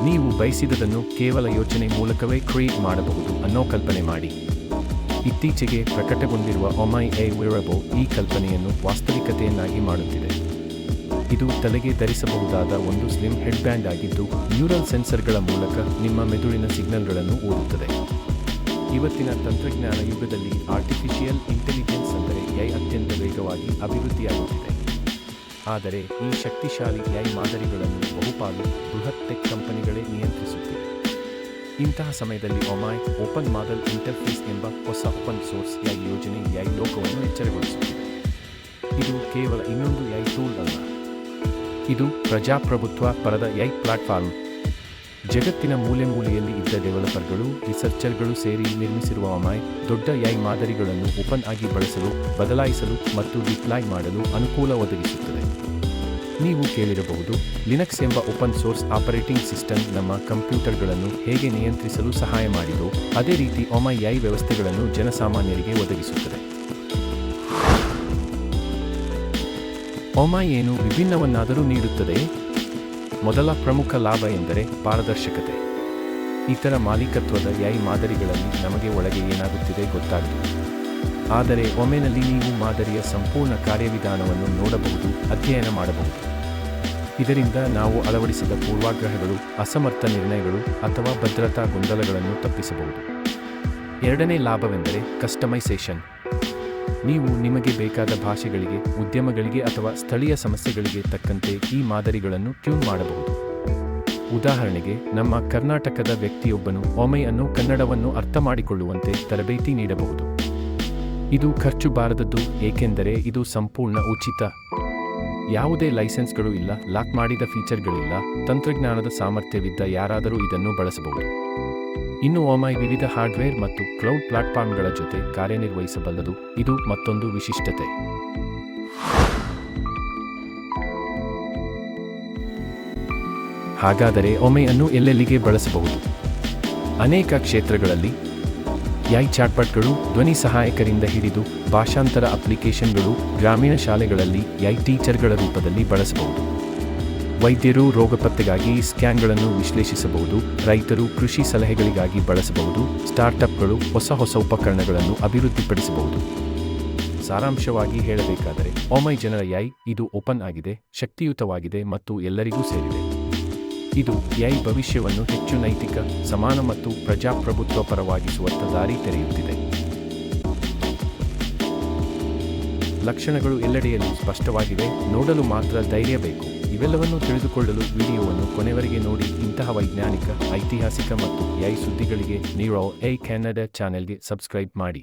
ನೀವು ಬಯಸಿದದನ್ನು ಕೇವಲ ಯೋಚನೆ ಮೂಲಕವೇ ಕ್ರಿಯೇಟ್ ಮಾಡಬಹುದು ಅನ್ನೋ ಕಲ್ಪನೆ ಮಾಡಿ. ಇತ್ತೀಚೆಗೆ ಪ್ರಕಟಗೊಂಡಿರುವ ಒಮೈ ಎ ವೇರಬಲ್ ಈ ಕಲ್ಪನೆಯನ್ನು ವಾಸ್ತವಿಕತೆಯನ್ನಾಗಿ ಮಾಡುತ್ತಿದೆ. ಇದು ತಲೆಗೆ ಧರಿಸಬಹುದಾದ ಒಂದು ಸ್ಲಿಮ್ ಹೆಡ್ಬ್ಯಾಂಡ್ ಆಗಿದ್ದು, ನ್ಯೂರಲ್ ಸೆನ್ಸರ್ಗಳ ಮೂಲಕ ನಿಮ್ಮ ಮೆದುಳಿನ ಸಿಗ್ನಲ್ಗಳನ್ನು ಓದುತ್ತದೆ. ಇವತ್ತಿನ ತಂತ್ರಜ್ಞಾನ ಯುಗದಲ್ಲಿ ಆರ್ಟಿಫಿಷಿಯಲ್ ಇಂಟೆಲಿಜೆನ್ಸ್ ಅಂದರೆ ಎಐ ಅತ್ಯಂತ ವೇಗವಾಗಿ ಅಭಿವೃದ್ಧಿಯಾಗುತ್ತಿದೆ. ಆದರೆ ಈ ಶಕ್ತಿಶಾಲಿ ಎಐ ಮಾದರಿಗಳನ್ನು ಬಹುಪಾಲು ಬೃಹತ್ ಟೆಕ್ ಕಂಪನಿಗಳೇ ನಿಯಂತ್ರಿಸುತ್ತಿವೆ. ಇಂತಹ ಸಮಯದಲ್ಲಿ ಒಮೈ ಓಪನ್ ಮಾಡೆಲ್ ಇಂಟರ್ಫೇಸ್ ಎಂಬ ಹೊಸ ಓಪನ್ ಸೋರ್ಸ್ ಎಐ ಯೋಜನೆ ಎಐ ಲೋಕವನ್ನು ಎಚ್ಚರಗೊಳಿಸುತ್ತಿದೆ. ಇದು ಕೇವಲ ಇನ್ನೊಂದು ಎಐ ಟೂಲ್ ಅಲ್ಲ, ಇದು ಪ್ರಜಾಪ್ರಭುತ್ವ ಪರದ ಎಐ ಪ್ಲಾಟ್ಫಾರ್ಮ್. ಜಗತ್ತಿನ ಮೂಲೆಯಲ್ಲಿ ಇದ್ದ ಡೆವಲಪರ್ಗಳು, ರಿಸರ್ಚರ್ಗಳು ಸೇರಿ ನಿರ್ಮಿಸಿರುವ ಒಮೈ ದೊಡ್ಡ ಎಐ ಮಾದರಿಗಳನ್ನು ಓಪನ್ ಆಗಿ ಬಳಸಲು, ಬದಲಾಯಿಸಲು ಮತ್ತು ಡಿಪ್ಲಾಯ್ ಮಾಡಲು ಅನುಕೂಲ ಒದಗಿಸುತ್ತದೆ. ನೀವು ಕೇಳಿರಬಹುದು, ಲಿನಕ್ಸ್ ಎಂಬ ಓಪನ್ ಸೋರ್ಸ್ ಆಪರೇಟಿಂಗ್ ಸಿಸ್ಟಮ್ ನಮ್ಮ ಕಂಪ್ಯೂಟರ್ಗಳನ್ನು ಹೇಗೆ ನಿಯಂತ್ರಿಸಲು ಸಹಾಯ ಮಾಡಿದೋ, ಅದೇ ರೀತಿ ಒಮೈ ಎಐ ವ್ಯವಸ್ಥೆಗಳನ್ನು ಜನಸಾಮಾನ್ಯರಿಗೆ ಒದಗಿಸುತ್ತದೆ. ಒಮೈ ಏನು ವಿಭಿನ್ನವನ್ನಾದರೂ ನೀಡುತ್ತದೆ? ಮೊದಲ ಪ್ರಮುಖ ಲಾಭ ಎಂದರೆ ಪಾರದರ್ಶಕತೆ. ಇತರ ಮಾಲೀಕತ್ವದ ಎಐ ಮಾದರಿಗಳಲ್ಲಿ ನಮಗೆ ಒಳಗೆ ಏನಾಗುತ್ತಿದೆ ಗೊತ್ತಾಗುತ್ತದೆ. ಆದರೆ ಒಮೈನಲ್ಲಿ ನೀವು ಮಾದರಿಯ ಸಂಪೂರ್ಣ ಕಾರ್ಯವಿಧಾನವನ್ನು ನೋಡಬಹುದು, ಅಧ್ಯಯನ ಮಾಡಬಹುದು. ಇದರಿಂದ ನಾವು ಅಳವಡಿಸಿದ ಪೂರ್ವಾಗ್ರಹಗಳು, ಅಸಮರ್ಥ ನಿರ್ಣಯಗಳು ಅಥವಾ ಭದ್ರತಾ ಗೊಂದಲಗಳನ್ನು ತಪ್ಪಿಸಬಹುದು. ಎರಡನೇ ಲಾಭವೆಂದರೆ ಕಸ್ಟಮೈಸೇಷನ್. ನೀವು ನಿಮಗೆ ಬೇಕಾದ ಭಾಷೆಗಳಿಗೆ, ಉದ್ಯಮಗಳಿಗೆ ಅಥವಾ ಸ್ಥಳೀಯ ಸಮಸ್ಯೆಗಳಿಗೆ ತಕ್ಕಂತೆ ಈ ಮಾದರಿಗಳನ್ನು ಟ್ಯೂನ್ ಮಾಡಬಹುದು. ಉದಾಹರಣೆಗೆ, ನಮ್ಮ ಕರ್ನಾಟಕದ ವ್ಯಕ್ತಿಯೊಬ್ಬನು ಒಮೈ ಅನ್ನು ಕನ್ನಡವನ್ನು ಅರ್ಥಮಾಡಿಕೊಳ್ಳುವಂತೆ ತರಬೇತಿ ನೀಡಬಹುದು. ಇದು ಖರ್ಚು ಬಾರದದ್ದು, ಏಕೆಂದರೆ ಇದು ಸಂಪೂರ್ಣ ಉಚಿತ. ಯಾವುದೇ ಲೈಸೆನ್ಸ್ಗಳು ಇಲ್ಲ, ಲಾಕ್ ಮಾಡಿದ ಫೀಚರ್ಗಳಿಲ್ಲ. ತಂತ್ರಜ್ಞಾನದ ಸಾಮರ್ಥ್ಯವಿದ್ದ ಯಾರಾದರೂ ಇದನ್ನು ಬಳಸಬಹುದು. ಇನ್ನು ಒಮೈ ವಿವಿಧ ಹಾರ್ಡ್ವೇರ್ ಮತ್ತು ಕ್ಲೌಡ್ ಪ್ಲಾಟ್ಫಾರ್ಮ್ಗಳ ಜೊತೆ ಕಾರ್ಯನಿರ್ವಹಿಸಬಲ್ಲದು. ಇದು ಮತ್ತೊಂದು ವಿಶಿಷ್ಟತೆ. ಹಾಗಾದರೆ ಒಮೈ ಅನ್ನು ಎಲ್ಲೆಲ್ಲಿಗೆ ಬಳಸಬಹುದು? ಅನೇಕ ಕ್ಷೇತ್ರಗಳಲ್ಲಿ. ಎಐ ಚಾಟ್ಬಾಟ್ಗಳು, ಧ್ವನಿ ಸಹಾಯಕರಿಂದ ಹಿಡಿದು ಭಾಷಾಂತರ ಅಪ್ಲಿಕೇಶನ್ಗಳು, ಗ್ರಾಮೀಣ ಶಾಲೆಗಳಲ್ಲಿ ಎಐ ಟೀಚರ್ಗಳ ರೂಪದಲ್ಲಿ ಬಳಸಬಹುದು. ವೈದ್ಯರು ರೋಗ ಪತ್ತೆಗಾಗಿ ಸ್ಕ್ಯಾನ್ಗಳನ್ನು ವಿಶ್ಲೇಷಿಸಬಹುದು. ರೈತರು ಕೃಷಿ ಸಲಹೆಗಳಿಗಾಗಿ ಬಳಸಬಹುದು. ಸ್ಟಾರ್ಟ್ಅಪ್ಗಳು ಹೊಸ ಉಪಕರಣಗಳನ್ನು ಅಭಿವೃದ್ಧಿಪಡಿಸಬಹುದು. ಸಾರಾಂಶವಾಗಿ ಹೇಳಬೇಕಾದರೆ, ಒಮೈ ಜನರ ಎಐ ಇದು ಓಪನ್ ಆಗಿದೆ, ಶಕ್ತಿಯುತವಾಗಿದೆ ಮತ್ತು ಎಲ್ಲರಿಗೂ ಸೇರಿದೆ. ಇದು ಎಐ ಭವಿಷ್ಯವನ್ನು ಹೆಚ್ಚು ನೈತಿಕ, ಸಮಾನ ಮತ್ತು ಪ್ರಜಾಪ್ರಭುತ್ವ ಪರವಾಗಿಸುವತ್ತ ದಾರಿ ತೆರೆಯುತ್ತಿದೆ. ಲಕ್ಷಣಗಳು ಎಲ್ಲೆಡೆಯಲ್ಲೂ ಸ್ಪಷ್ಟವಾಗಿವೆ, ನೋಡಲು ಮಾತ್ರ ಧೈರ್ಯ ಬೇಕು. ಇವೆಲ್ಲವನ್ನೂ ತಿಳಿದುಕೊಳ್ಳಲು ವಿಡಿಯೋವನ್ನು ಕೊನೆವರೆಗೆ ನೋಡಿ. ಇಂತಹ ವೈಜ್ಞಾನಿಕ, ಐತಿಹಾಸಿಕ ಮತ್ತು ಎಐ ಸುದ್ದಿಗಳಿಗೆ ನೀರೋ ಎಐ ಕನ್ನಡ ಚಾನೆಲ್ಗೆ ಸಬ್ಸ್ಕ್ರೈಬ್ ಮಾಡಿ.